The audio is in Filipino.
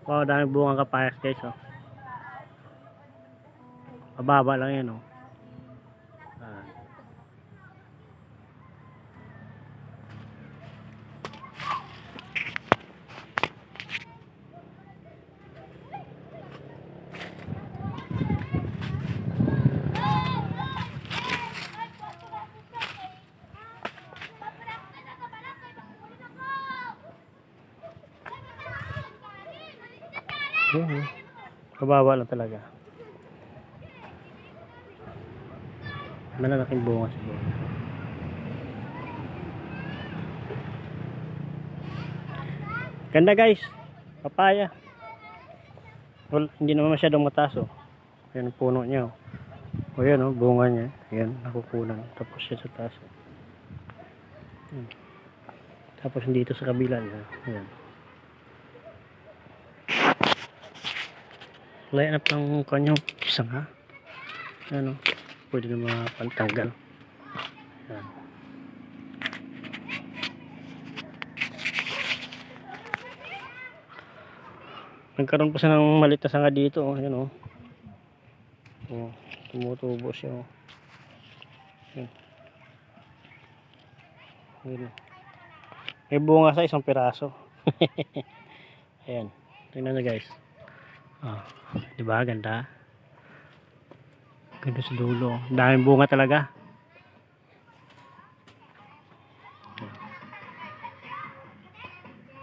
Wow, dami bungang kapayas guys, oh. Mababa lang yan, oh. Ah. Mababa lang talaga. Malalaking bunga siguro. Ganda guys, papaya. Well, hindi naman masyadong mataas, oh. Yan ang puno niya, oh. O yan, oh, bunga niya. Yan, nakukunan. Tapos siya sa taas, oh. Tapos dito sa kabila niya. Yan. Line up ng kanyang isang, ha. Ano, pwede na mapantanggal. Yan. Nagkaroon pa siya ng maliit na sanga dito, oh. Yan, oh. Oh, tumutubo siya, oh. Yan. Yan. May bunga sa isang piraso. Ayan, tingnan nyo guys. Oh, diba ganda? Ganda sa dulo. Daming bunga talaga.